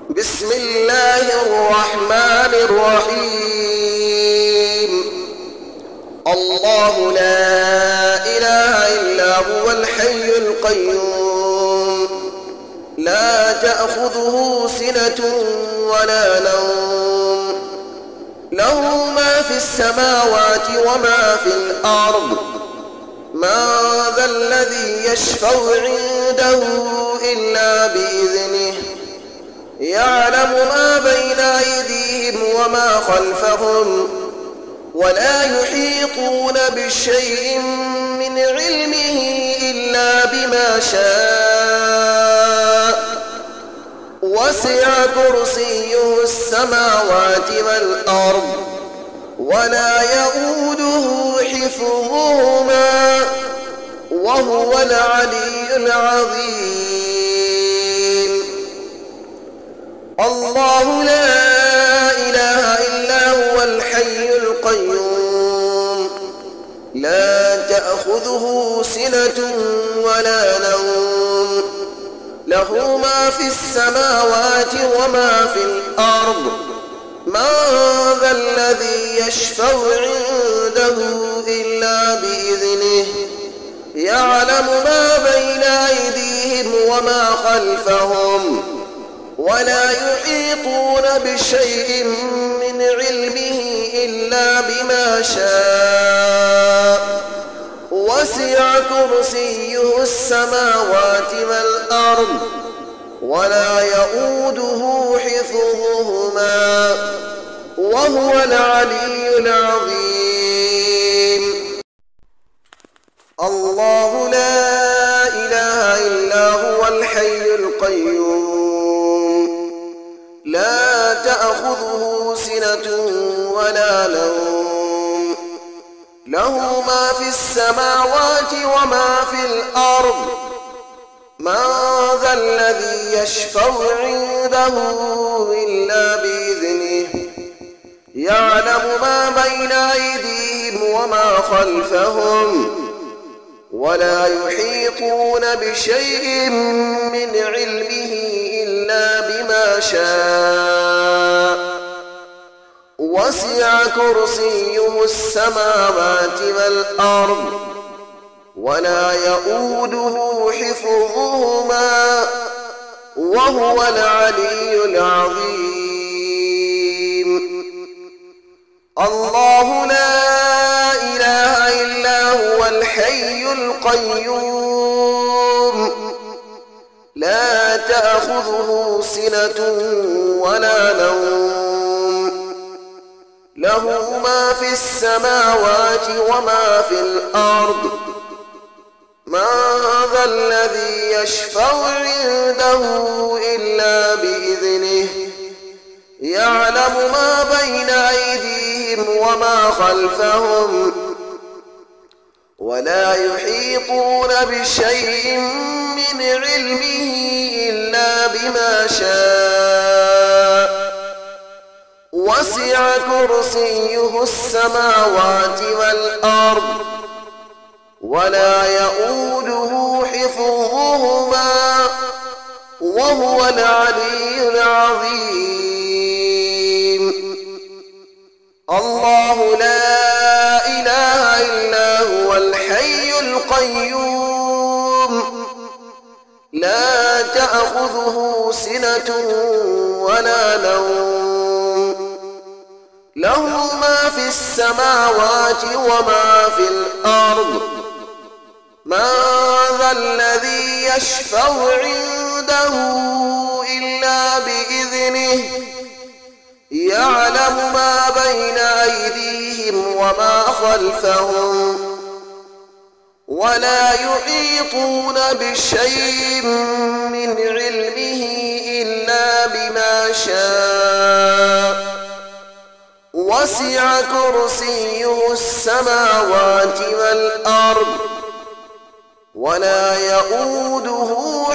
بسم الله الرحمن الرحيم. الله لا إله إلا هو الحي القيوم، لا تأخذه سنة ولا نوم، له ما في السماوات وما في الأرض. من ذا الذي يشفع عنده إلا بإذنه، يعلم ما بين أيديهم وما خلفهم، ولا يحيطون بشيء من علمه إلا بما شاء. وسع كرسيه السماوات والأرض، ولا يئوده حفظهما، وهو العلي العظيم. الله لا إله إلا هو الحي القيوم، لا تأخذه سنة ولا نوم، له ما في السماوات وما في الأرض. من ذا الذي يشفع عنده إلا بإذنه، يعلم ما بين أيديهم وما خلفهم، ولا يحيطون بشيء من علمه إلا بما شاء. وسع كرسيه السماوات والأرض، ولا يئوده حفظهما، وهو العلي العظيم. الله لا إله إلا هو الحي القيوم، لا تأخذه سنة ولا نوم، له ما في السماوات وما في الأرض. من ذا الذي يشفع عنده إلا بإذنه، يعلم ما بين أيديهم وما خلفهم، ولا يحيطون بشيء من علمه إلا بما شاء. وسع كرسيه السماوات والأرض، ولا يئوده حفظهما، وهو العلي العظيم. الله لا إله إلا هو الحي القيوم، لا تأخذه سنة ولا نوم، له ما في السماوات وما في الأرض. من ذا الذي يشفع عنده إلا بإذنه، يعلم ما بين أيديهم وما خلفهم، ولا يحيطون بشيء من علمه إلا بما شاء. وسع كرسيه السماوات والأرض، ولا يئوده حفظهما، وهو العلي العظيم. الله لا إله إلا هو الحي القيوم، لا تأخذه سنة ولا نوم، له ما في السماوات وما في الأرض. من ذا الذي يشفع عنده إلا بإذنه، يعلم ما بين أيديهم وما خلفهم، ولا يحيطون بشيء من علمه إلا بما شاء. وسع كرسيه السماوات والأرض، ولا يئوده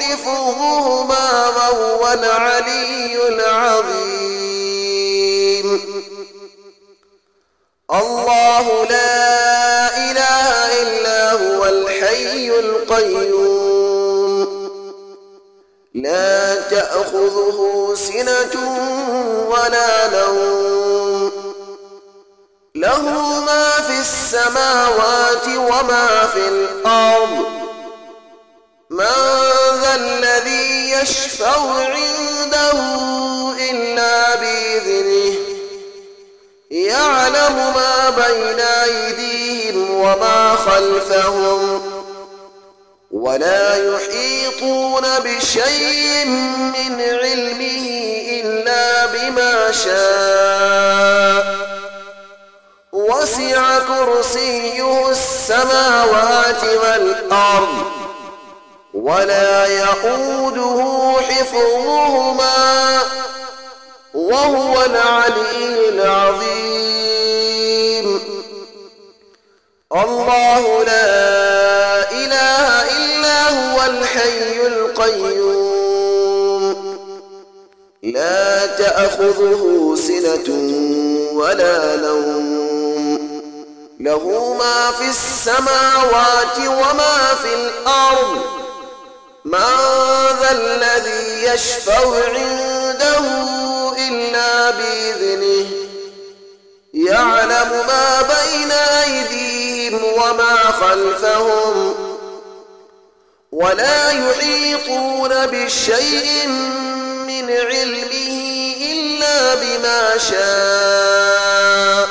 حفظهما، وهو العلي العظيم. الله لا إله إلا هو الحي القيوم، لا تأخذه سنة ولا نوم له ما في السماوات وما في الأرض من ذا الذي يشفع عنده إلا بإذنه يعلم ما بين أيديهم وما خلفهم ولا يحيطون بشيء من علمه إلا بما شاء وسع كرسيه السماوات والأرض ولا يئوده حفظهما وهو العلي العظيم الله لا إله إلا هو الحي القيوم لا تأخذه سنة ولا نوم له ما في السماوات وما في الأرض من ذا الذي يشفع عنده إلا بإذنه يعلم ما بين أيديهم وما خلفهم ولا يحيطون بشيء من علمه إلا بما شاء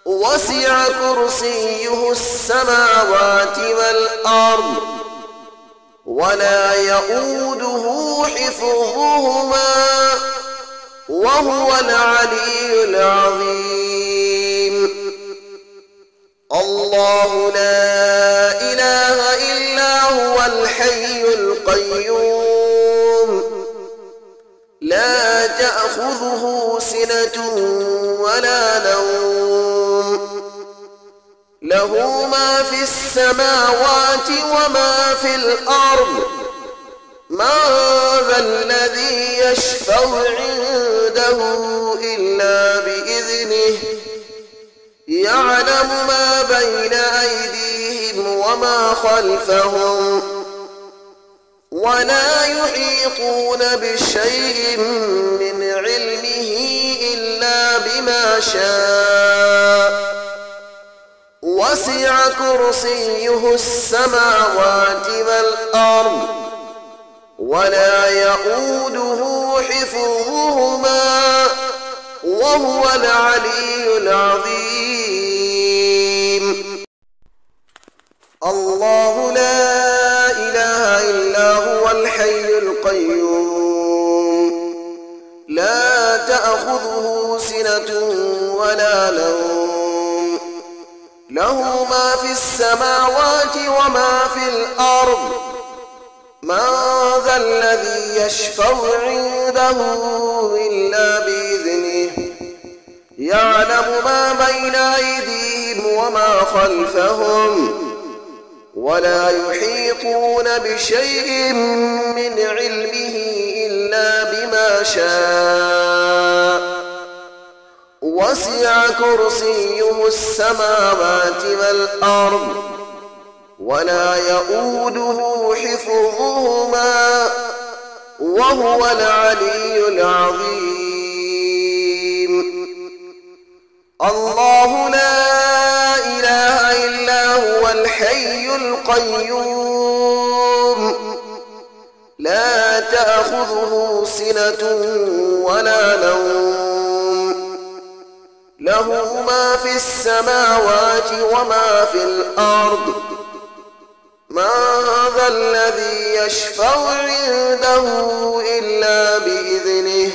وسع كرسيه السماوات والأرض ولا يئوده حفظهما وهو العلي العظيم الله لا إله إلا هو الحي القيوم لا تأخذه سنة ولا نوم له ما في السماوات وما في الأرض من ذا الذي يشفع عنده إلا بإذنه يعلم ما بين أيديهم وما خلفهم ولا يحيطون بشيء من علمه إلا بما شاء وسع كرسيه السماوات والأرض ولا يئوده حفظهما وهو العلي العظيم الله لا إله إلا هو الحي القيوم لا تأخذه سنة ولا نوم له ما في السماوات وما في الأرض من ذا الذي يشفع عنده إلا بإذنه يعلم ما بين أيديهم وما خلفهم ولا يحيطون بشيء من علمه إلا بما شاء وسع كرسيه السماوات والأرض ولا يئوده حفظهما وهو العلي العظيم الله لا إله إلا هو الحي القيوم لا تأخذه سنة ولا نوم له ما في السماوات وما في الأرض من ذا الذي يشفع عنده إلا بإذنه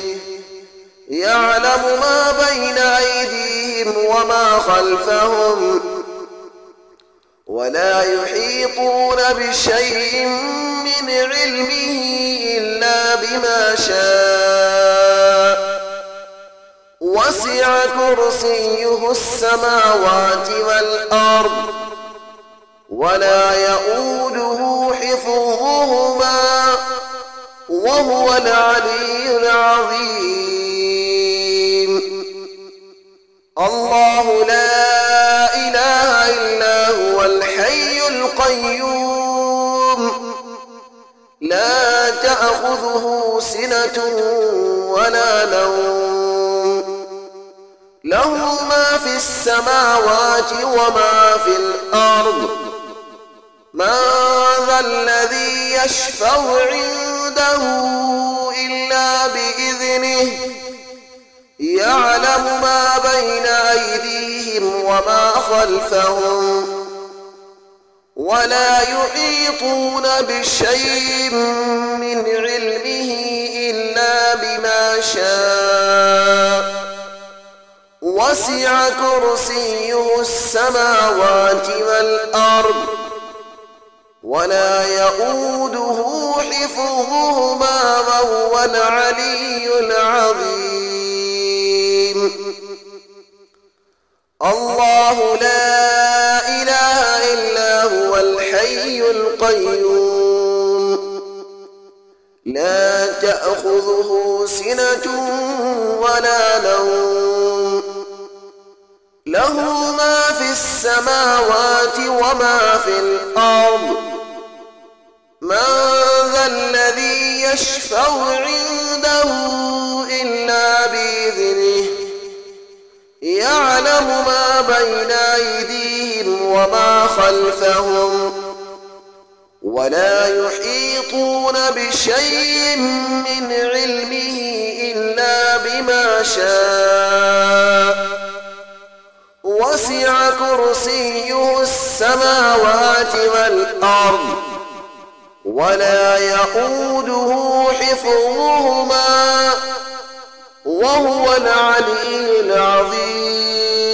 يعلم ما بين أيديهم وما خلفهم ولا يحيطون بشيء من علمه إلا بما شاء وسع كرسيه السماوات والأرض ولا يئوده حفظهما وهو العلي العظيم الله لا إله إلا هو الحي القيوم لا تأخذه سنة ولا نوم له ما في السماوات وما في الأرض من ذا الذي يشفع عنده إلا بإذنه يعلم ما بين أيديهم وما خلفهم ولا يحيطون بشيء من علمه إلا بما شاء وسع كرسيه السماوات والأرض ولا يؤوده حفظهما وهو العلي العظيم الله لا إله إلا هو الحي القيوم لا تأخذه سنة ولا نوم له ما في السماوات وما في الأرض من ذا الذي يشفع عنده إلا بإذنه يعلم ما بين أيديهم وما خلفهم ولا يحيطون بشيء من علمه إلا بما شاء وسع كرسيه السماوات والأرض ولا يؤوده حفظهما وهو العلي العظيم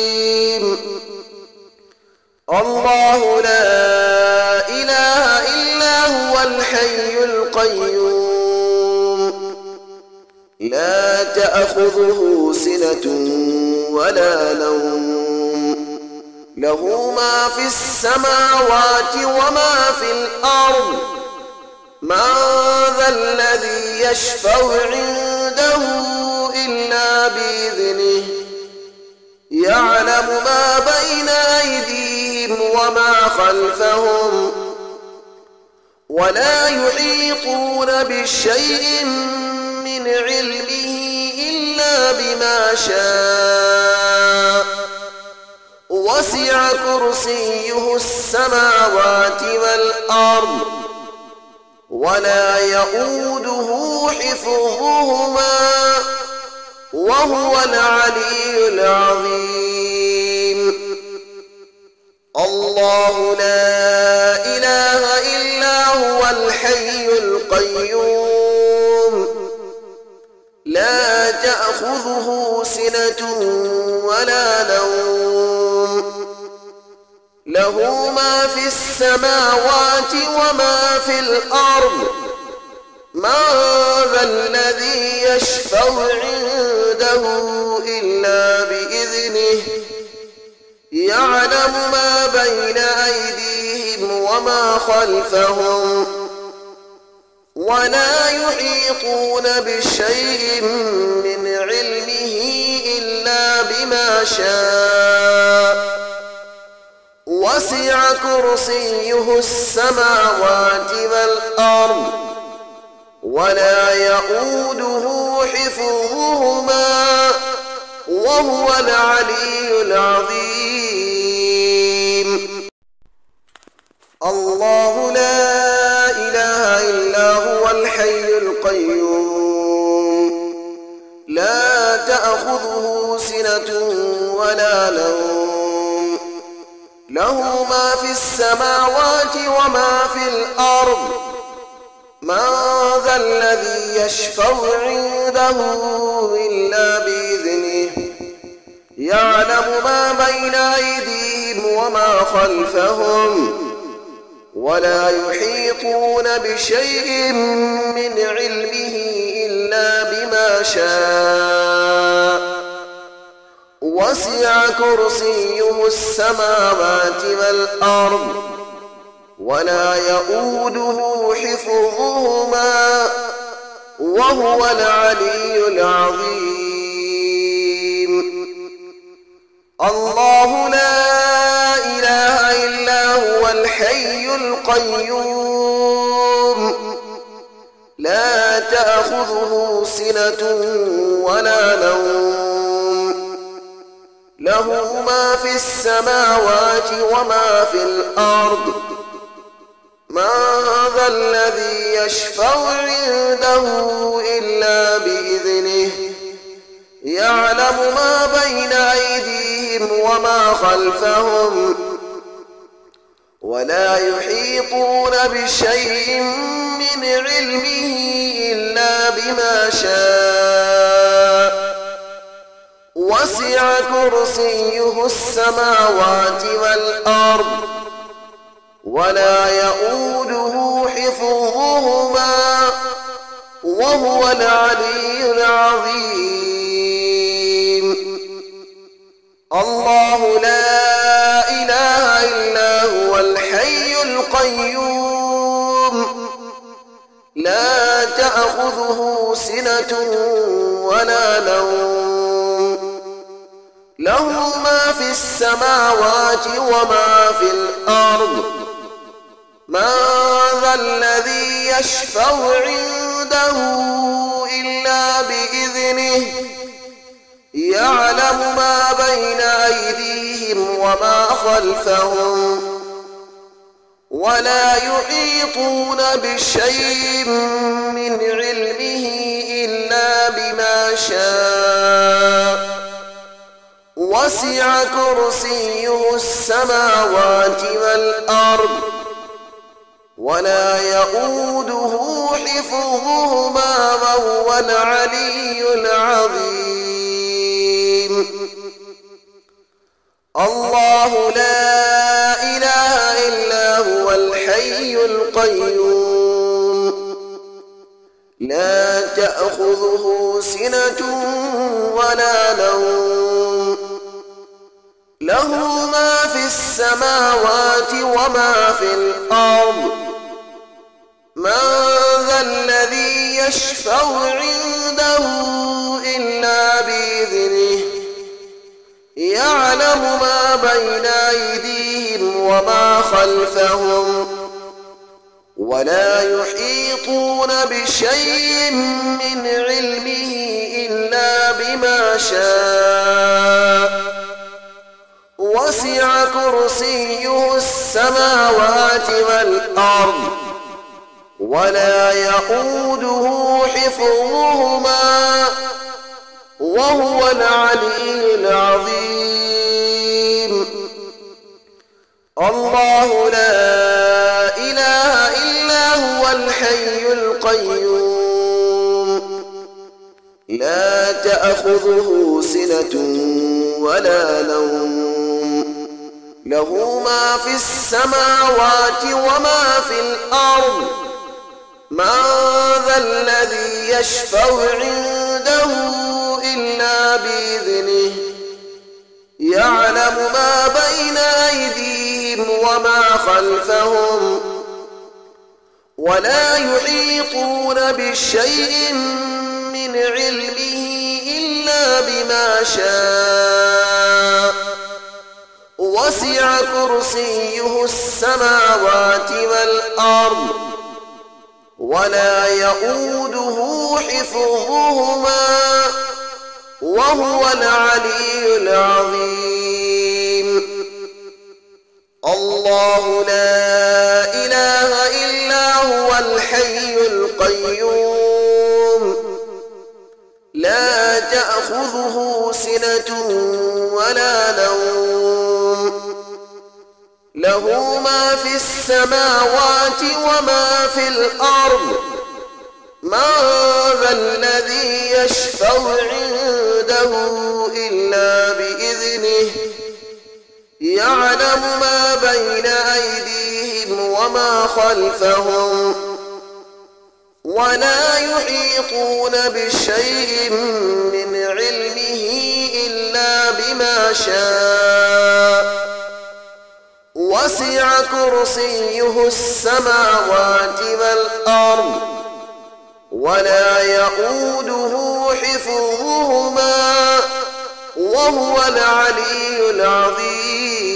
الله لا إله إلا هو الحي القيوم لا تأخذه سنة ولا نوم له ما في السماوات وما في الأرض من ذا الذي يشفع عنده إلا بإذنه يعلم ما بين أيديهم وما خلفهم ولا يحيطون بشيء من علمه إلا بما شاء وسع كرسيه السماوات والأرض ولا يؤوده حفظهما وهو العلي العظيم الله لا إله إلا هو الحي القيوم لا تأخذه سنة ولا نوم له ما في السماوات وما في الأرض من ذا الذي يشفع عنده إلا بإذنه يعلم ما بين أيديهم وما خلفهم ولا يحيطون بشيء من علمه إلا بما شاء وسع كرسيه السماوات والأرض ولا يؤوده حفظهما وهو العلي العظيم الله لا إله إلا هو الحي القيوم لا تأخذه سنة ولا نوم له ما في السماوات وما في الأرض من ذا الذي يشفع عنده إلا بإذنه يعلم ما بين أيديهم وما خلفهم ولا يحيطون بشيء من علمه إلا بما شاء وسع كرسيه السماوات والأرض ولا يؤوده حفظهما وهو العلي العظيم الله لا إله إلا هو الحي القيوم لا تأخذه سنة ولا نوم له ما في السماوات وما في الأرض من ذا الذي يشفع عنده إلا بإذنه يعلم ما بين أيديهم وما خلفهم ولا يحيطون بشيء من علمه إلا بما شاء وسع كرسيه السماوات والأرض ولا يؤوده حفظهما وهو العلي العظيم الله لا إله إلا هو الحي القيوم لا تأخذه سنة ولا نوم له ما في السماوات وما في الأرض من ذا الذي يشفع عنده إلا بإذنه يعلم ما بين أيديهم وما خلفهم ولا يحيطون بشيء من علمه إلا بما شاء وسع كرسيه السماوات والأرض ولا يؤوده حفظهما وهو العلي العظيم الله لا إله إلا هو الحي القيوم لا تأخذه سنة ولا نوم له ما في السماوات وما في الأرض من ذا الذي يشفع عنده إلا بإذنه يعلم ما بين أيديهم وما خلفهم ولا يحيطون بشيء من علمه إلا بما شاء وسع كرسيه السماوات والأرض ولا يؤوده حفظهما وهو العلي العظيم الله لا إله إلا هو الحي القيوم لا تأخذه سنة ولا نوم له ما في السماوات وما في الأرض من ذا الذي يشفع عنده إلا بإذنه يعلم ما بين أيديهم وما خلفهم ولا يحيطون بشيء من علمه إلا بما شاء وسع كرسيه السماوات والأرض ولا يؤوده حفظهما وهو العلي العظيم الله لا إله إلا هو الحي القيوم لا تأخذه سنة ولا نوم له ما في السماوات وما في الأرض من ذا الذي يشفع عنده إلا بإذنه يعلم ما بين أيديهم وما خلفهم ولا يحيطون بشيء من علمه إلا بما شاء وسع كرسيه السماوات والأرض ولا يؤوده حفظهما وهو العلي العظيم